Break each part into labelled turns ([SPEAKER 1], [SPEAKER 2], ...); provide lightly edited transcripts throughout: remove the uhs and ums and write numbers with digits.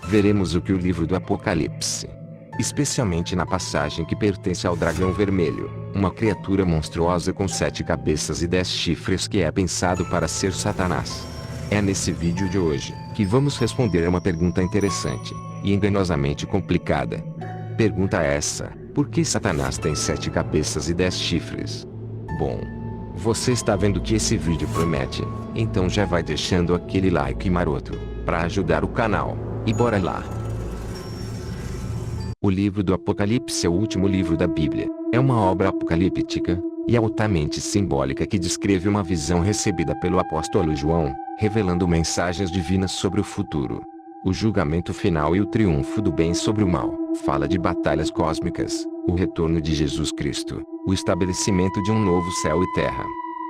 [SPEAKER 1] veremos o que o livro do Apocalipse, especialmente na passagem que pertence ao dragão vermelho, uma criatura monstruosa com 7 cabeças e 10 chifres que é pensado para ser Satanás. É nesse vídeo de hoje que vamos responder a uma pergunta interessante e enganosamente complicada. Pergunta essa: por que Satanás tem 7 cabeças e 10 chifres? Bom, você está vendo que esse vídeo promete, então já vai deixando aquele like maroto para ajudar o canal, e bora lá! O livro do Apocalipse é o último livro da Bíblia. É uma obra apocalíptica e altamente simbólica que descreve uma visão recebida pelo apóstolo João, revelando mensagens divinas sobre o futuro, o julgamento final e o triunfo do bem sobre o mal. Fala de batalhas cósmicas, o retorno de Jesus Cristo, o estabelecimento de um novo céu e terra,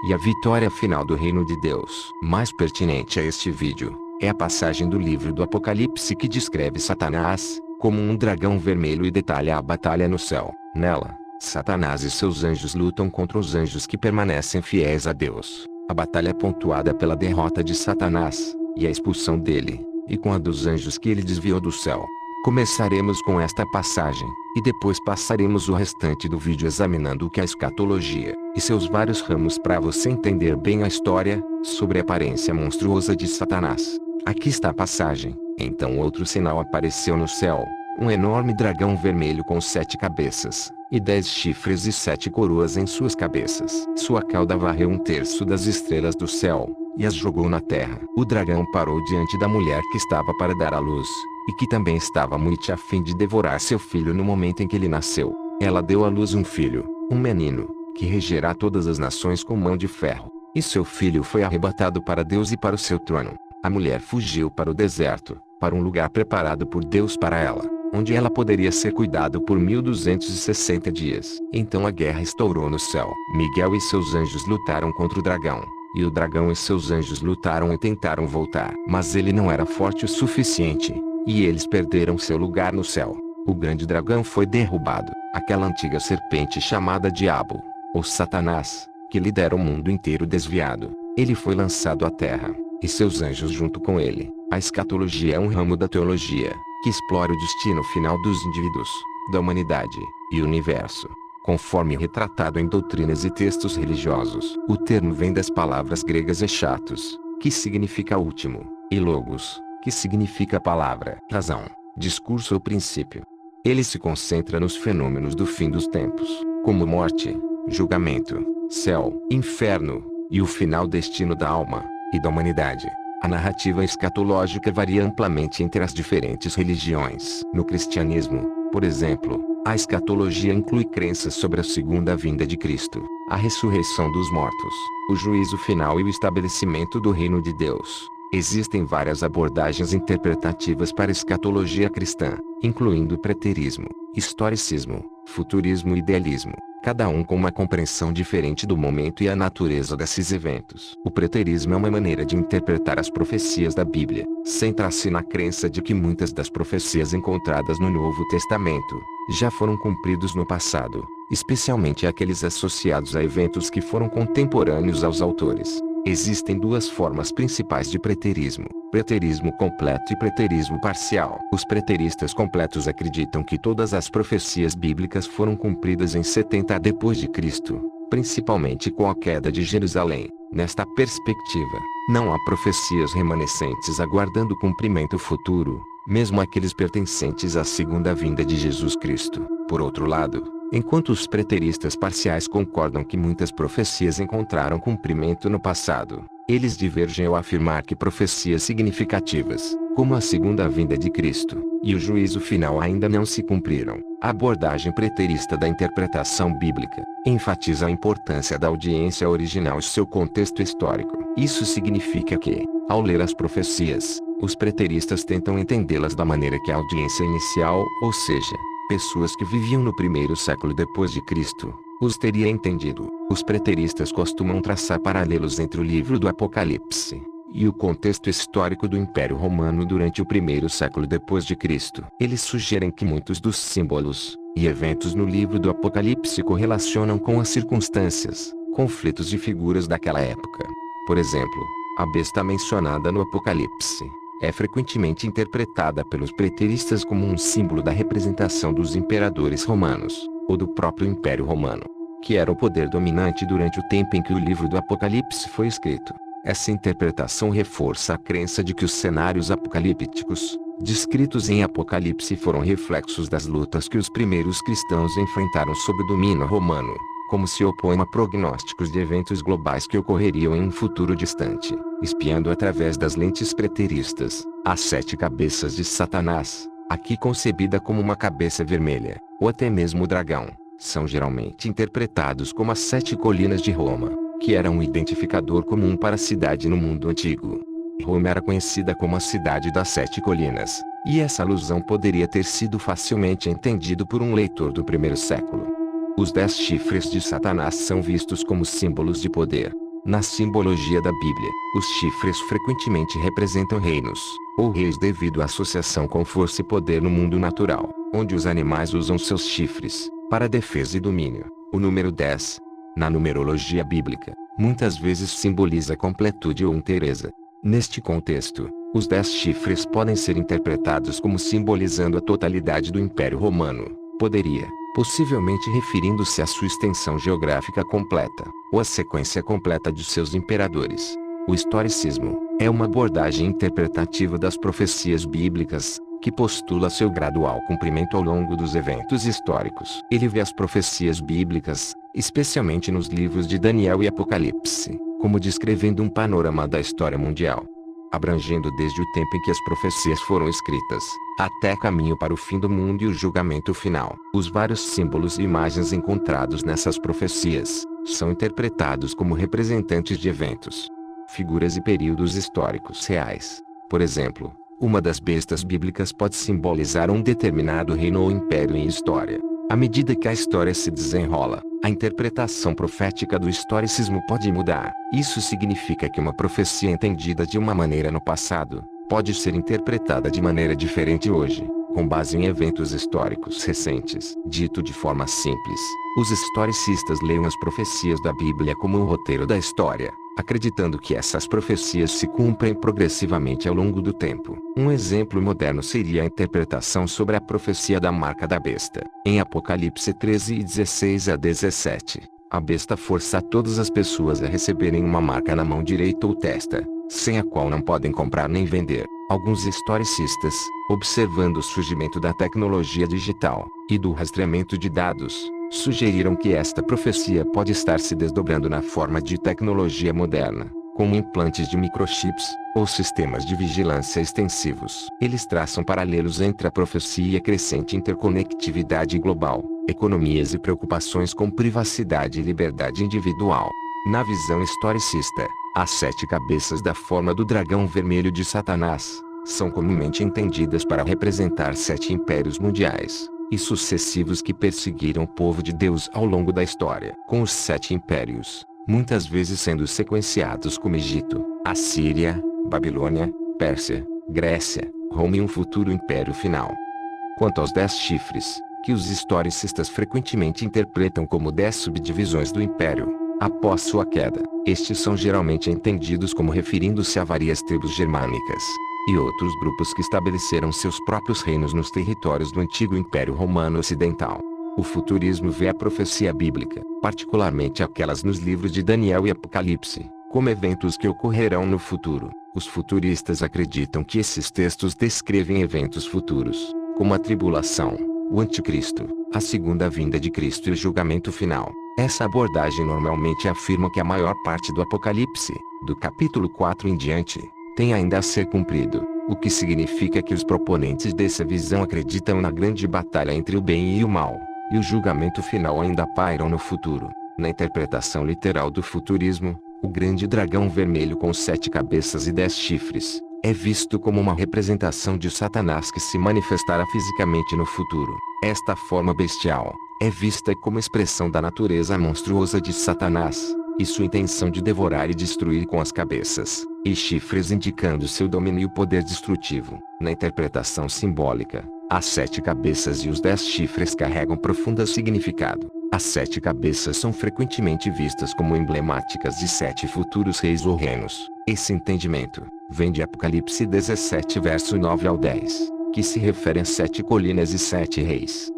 [SPEAKER 1] e a vitória final do reino de Deus. Mais pertinente a este vídeo é a passagem do livro do Apocalipse que descreve Satanás como um dragão vermelho e detalha a batalha no céu. Nela, Satanás e seus anjos lutam contra os anjos que permanecem fiéis a Deus. A batalha é pontuada pela derrota de Satanás e a expulsão dele, e com a dos anjos que ele desviou do céu. Começaremos com esta passagem, e depois passaremos o restante do vídeo examinando o que é a escatologia e seus vários ramos para você entender bem a história sobre a aparência monstruosa de Satanás. Aqui está a passagem. Então outro sinal apareceu no céu, um enorme dragão vermelho com 7 cabeças, e 10 chifres e 7 coroas em suas cabeças. Sua cauda varreu 1/3 das estrelas do céu, e as jogou na terra. O dragão parou diante da mulher que estava para dar à luz, e que também estava muito a fim de devorar seu filho no momento em que ele nasceu. Ela deu à luz um filho, um menino, que regerá todas as nações com mão de ferro. E seu filho foi arrebatado para Deus e para o seu trono. A mulher fugiu para o deserto, para um lugar preparado por Deus para ela, onde ela poderia ser cuidada por 1260 dias. Então a guerra estourou no céu. Miguel e seus anjos lutaram contra o dragão, e o dragão e seus anjos lutaram e tentaram voltar. Mas ele não era forte o suficiente, e eles perderam seu lugar no céu. O grande dragão foi derrubado, aquela antiga serpente chamada Diabo, ou Satanás, que lidera o mundo inteiro desviado. Ele foi lançado à terra, e seus anjos junto com ele. A escatologia é um ramo da teologia que explora o destino final dos indivíduos, da humanidade e universo, conforme retratado em doutrinas e textos religiosos. O termo vem das palavras gregas echatos, que significa último, e logos, que significa palavra, razão, discurso ou princípio. Ele se concentra nos fenômenos do fim dos tempos, como morte, julgamento, céu, inferno, e o final destino da alma e da humanidade. A narrativa escatológica varia amplamente entre as diferentes religiões. No cristianismo, por exemplo, a escatologia inclui crenças sobre a segunda vinda de Cristo, a ressurreição dos mortos, o juízo final e o estabelecimento do reino de Deus. Existem várias abordagens interpretativas para a escatologia cristã, incluindo preterismo, historicismo, futurismo e idealismo, cada um com uma compreensão diferente do momento e a natureza desses eventos. O preterismo é uma maneira de interpretar as profecias da Bíblia. Centra-se na crença de que muitas das profecias encontradas no Novo Testamento já foram cumpridos no passado, especialmente aqueles associados a eventos que foram contemporâneos aos autores. Existem duas formas principais de preterismo: preterismo completo e preterismo parcial. Os preteristas completos acreditam que todas as profecias bíblicas foram cumpridas em 70 depois de Cristo, principalmente com a queda de Jerusalém. Nesta perspectiva, não há profecias remanescentes aguardando cumprimento futuro, mesmo aqueles pertencentes à segunda vinda de Jesus Cristo. Por outro lado, enquanto os preteristas parciais concordam que muitas profecias encontraram cumprimento no passado, eles divergem ao afirmar que profecias significativas, como a segunda vinda de Cristo e o juízo final, ainda não se cumpriram. A abordagem preterista da interpretação bíblica enfatiza a importância da audiência original e seu contexto histórico. Isso significa que, ao ler as profecias, os preteristas tentam entendê-las da maneira que a audiência inicial, ou seja, pessoas que viviam no primeiro século depois de Cristo, os teria entendido. Os preteristas costumam traçar paralelos entre o livro do Apocalipse e o contexto histórico do Império Romano durante o primeiro século depois de Cristo. Eles sugerem que muitos dos símbolos e eventos no livro do Apocalipse correlacionam com as circunstâncias, conflitos e figuras daquela época. Por exemplo, a besta mencionada no Apocalipse é frequentemente interpretada pelos preteristas como um símbolo da representação dos imperadores romanos, ou do próprio Império Romano, que era o poder dominante durante o tempo em que o livro do Apocalipse foi escrito. Essa interpretação reforça a crença de que os cenários apocalípticos, descritos em Apocalipse, foram reflexos das lutas que os primeiros cristãos enfrentaram sob o domínio romano, como se opõe a prognósticos de eventos globais que ocorreriam em um futuro distante. Espiando através das lentes preteristas, as 7 cabeças de Satanás, aqui concebida como uma cabeça vermelha, ou até mesmo o dragão, são geralmente interpretados como as 7 colinas de Roma, que era um identificador comum para a cidade no mundo antigo. Roma era conhecida como a cidade das 7 colinas, e essa alusão poderia ter sido facilmente entendido por um leitor do primeiro século. Os 10 chifres de Satanás são vistos como símbolos de poder. Na simbologia da Bíblia, os chifres frequentemente representam reinos, ou reis devido à associação com força e poder no mundo natural, onde os animais usam seus chifres para defesa e domínio. O número 10, na numerologia bíblica, muitas vezes simboliza completude ou inteireza. Neste contexto, os 10 chifres podem ser interpretados como simbolizando a totalidade do Império Romano. Possivelmente referindo-se à sua extensão geográfica completa, ou à sequência completa de seus imperadores. O historicismo é uma abordagem interpretativa das profecias bíblicas, que postula seu gradual cumprimento ao longo dos eventos históricos. Ele vê as profecias bíblicas, especialmente nos livros de Daniel e Apocalipse, como descrevendo um panorama da história mundial, abrangendo desde o tempo em que as profecias foram escritas, até caminho para o fim do mundo e o julgamento final. Os vários símbolos e imagens encontrados nessas profecias são interpretados como representantes de eventos, figuras e períodos históricos reais. Por exemplo, uma das bestas bíblicas pode simbolizar um determinado reino ou império em história. À medida que a história se desenrola, a interpretação profética do historicismo pode mudar. Isso significa que uma profecia entendida de uma maneira no passado, pode ser interpretada de maneira diferente hoje, com base em eventos históricos recentes. Dito de forma simples, os historicistas leem as profecias da Bíblia como um roteiro da história, acreditando que essas profecias se cumprem progressivamente ao longo do tempo. Um exemplo moderno seria a interpretação sobre a profecia da marca da besta. Em Apocalipse 13 e 16 a 17, a besta força todas as pessoas a receberem uma marca na mão direita ou testa, sem a qual não podem comprar nem vender. Alguns historicistas, observando o surgimento da tecnologia digital e do rastreamento de dados, sugeriram que esta profecia pode estar se desdobrando na forma de tecnologia moderna, como implantes de microchips, ou sistemas de vigilância extensivos. Eles traçam paralelos entre a profecia e a crescente interconectividade global, economias e preocupações com privacidade e liberdade individual. Na visão historicista, as 7 cabeças da forma do dragão vermelho de Satanás são comumente entendidas para representar 7 impérios mundiais e sucessivos que perseguiram o povo de Deus ao longo da história. Com os 7 impérios, muitas vezes sendo sequenciados como Egito, Assíria, Babilônia, Pérsia, Grécia, Roma e um futuro império final. Quanto aos 10 chifres, que os historicistas frequentemente interpretam como 10 subdivisões do império, após sua queda, estes são geralmente entendidos como referindo-se a várias tribos germânicas e outros grupos que estabeleceram seus próprios reinos nos territórios do antigo Império Romano Ocidental. O futurismo vê a profecia bíblica, particularmente aquelas nos livros de Daniel e Apocalipse, como eventos que ocorrerão no futuro. Os futuristas acreditam que esses textos descrevem eventos futuros, como a tribulação, o anticristo, a segunda vinda de Cristo e o julgamento final. Essa abordagem normalmente afirma que a maior parte do Apocalipse, do capítulo 4 em diante, tem ainda a ser cumprido, o que significa que os proponentes dessa visão acreditam na grande batalha entre o bem e o mal, e o julgamento final ainda pairam no futuro. Na interpretação literal do futurismo, o grande dragão vermelho com 7 cabeças e 10 chifres é visto como uma representação de Satanás que se manifestará fisicamente no futuro. Esta forma bestial é vista como expressão da natureza monstruosa de Satanás, e sua intenção de devorar e destruir com as cabeças e chifres indicando seu domínio e poder destrutivo. Na interpretação simbólica, As 7 cabeças e os 10 chifres carregam profundo significado. As 7 cabeças são frequentemente vistas como emblemáticas de 7 futuros reis ou reinos. Esse entendimento vem de Apocalipse 17 verso 9 ao 10, que se refere a 7 colinas e 7 reis.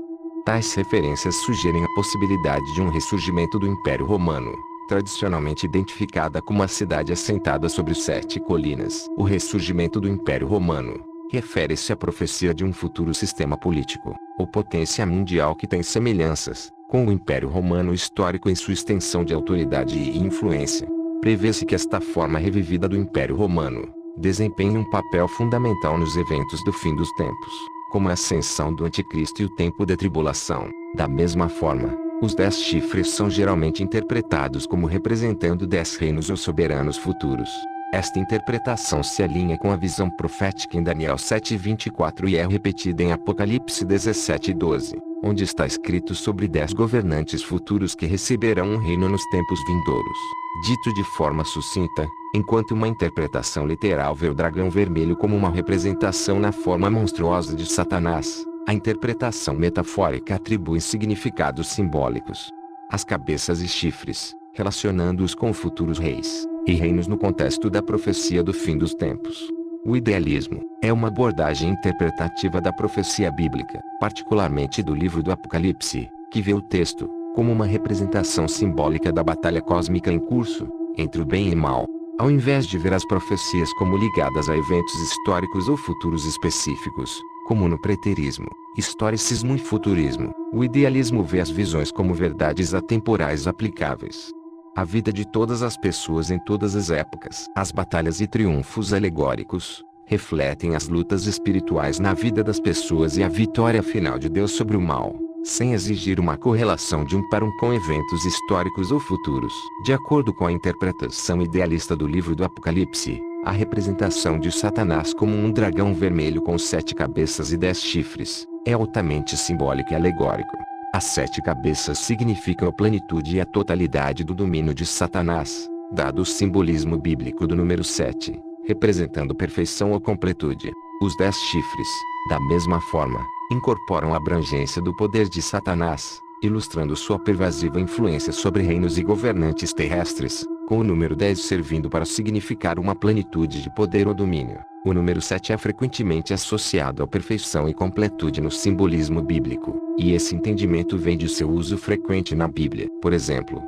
[SPEAKER 1] Tais referências sugerem a possibilidade de um ressurgimento do Império Romano, tradicionalmente identificada como a cidade assentada sobre 7 colinas. O ressurgimento do Império Romano refere-se à profecia de um futuro sistema político, ou potência mundial que tem semelhanças com o Império Romano histórico em sua extensão de autoridade e influência. Prevê-se que esta forma revivida do Império Romano desempenhe um papel fundamental nos eventos do fim dos tempos, como a ascensão do Anticristo e o tempo da tribulação. Da mesma forma, os 10 chifres são geralmente interpretados como representando 10 reinos ou soberanos futuros. Esta interpretação se alinha com a visão profética em Daniel 7:24 e é repetida em Apocalipse 17:12, onde está escrito sobre 10 governantes futuros que receberão um reino nos tempos vindouros. Dito de forma sucinta, enquanto uma interpretação literal vê o dragão vermelho como uma representação na forma monstruosa de Satanás, a interpretação metafórica atribui significados simbólicos às cabeças e chifres, relacionando-os com futuros reis e reinos no contexto da profecia do fim dos tempos. O idealismo é uma abordagem interpretativa da profecia bíblica, particularmente do livro do Apocalipse, que vê o texto como uma representação simbólica da batalha cósmica em curso entre o bem e o mal, ao invés de ver as profecias como ligadas a eventos históricos ou futuros específicos, como no preterismo, historicismo e futurismo. O idealismo vê as visões como verdades atemporais aplicáveis à vida de todas as pessoas em todas as épocas. As batalhas e triunfos alegóricos refletem as lutas espirituais na vida das pessoas e a vitória final de Deus sobre o mal, sem exigir uma correlação de um para um com eventos históricos ou futuros. De acordo com a interpretação idealista do livro do Apocalipse, a representação de Satanás como um dragão vermelho com 7 cabeças e 10 chifres é altamente simbólico e alegórico. As 7 cabeças significam a plenitude e a totalidade do domínio de Satanás, dado o simbolismo bíblico do número 7, representando perfeição ou completude. Os 10 chifres, da mesma forma, incorporam a abrangência do poder de Satanás, ilustrando sua pervasiva influência sobre reinos e governantes terrestres, com o número 10 servindo para significar uma plenitude de poder ou domínio. O número 7 é frequentemente associado à perfeição e completude no simbolismo bíblico, e esse entendimento vem de seu uso frequente na Bíblia. Por exemplo,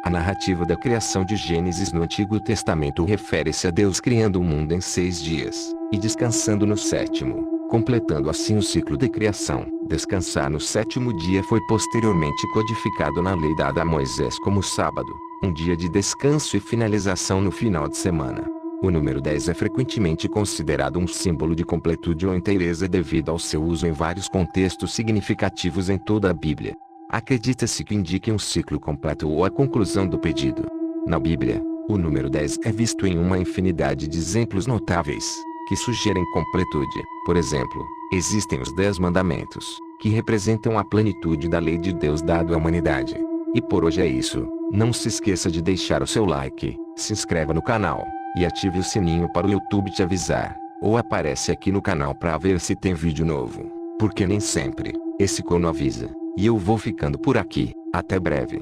[SPEAKER 1] a narrativa da criação de Gênesis no Antigo Testamento refere-se a Deus criando o mundo em 6 dias, e descansando no 7º, completando assim o ciclo de criação. Descansar no 7º dia foi posteriormente codificado na lei dada a Moisés como sábado, um dia de descanso e finalização no final de semana. O número 10 é frequentemente considerado um símbolo de completude ou inteireza devido ao seu uso em vários contextos significativos em toda a Bíblia. Acredita-se que indique um ciclo completo ou a conclusão do pedido. Na Bíblia, o número 10 é visto em uma infinidade de exemplos notáveis, que sugerem completude. Por exemplo, existem os 10 mandamentos, que representam a plenitude da lei de Deus dado à humanidade. E por hoje é isso. Não se esqueça de deixar o seu like, se inscreva no canal, e ative o sininho para o YouTube te avisar, ou aparece aqui no canal para ver se tem vídeo novo, porque nem sempre esse icono avisa. E eu vou ficando por aqui, até breve.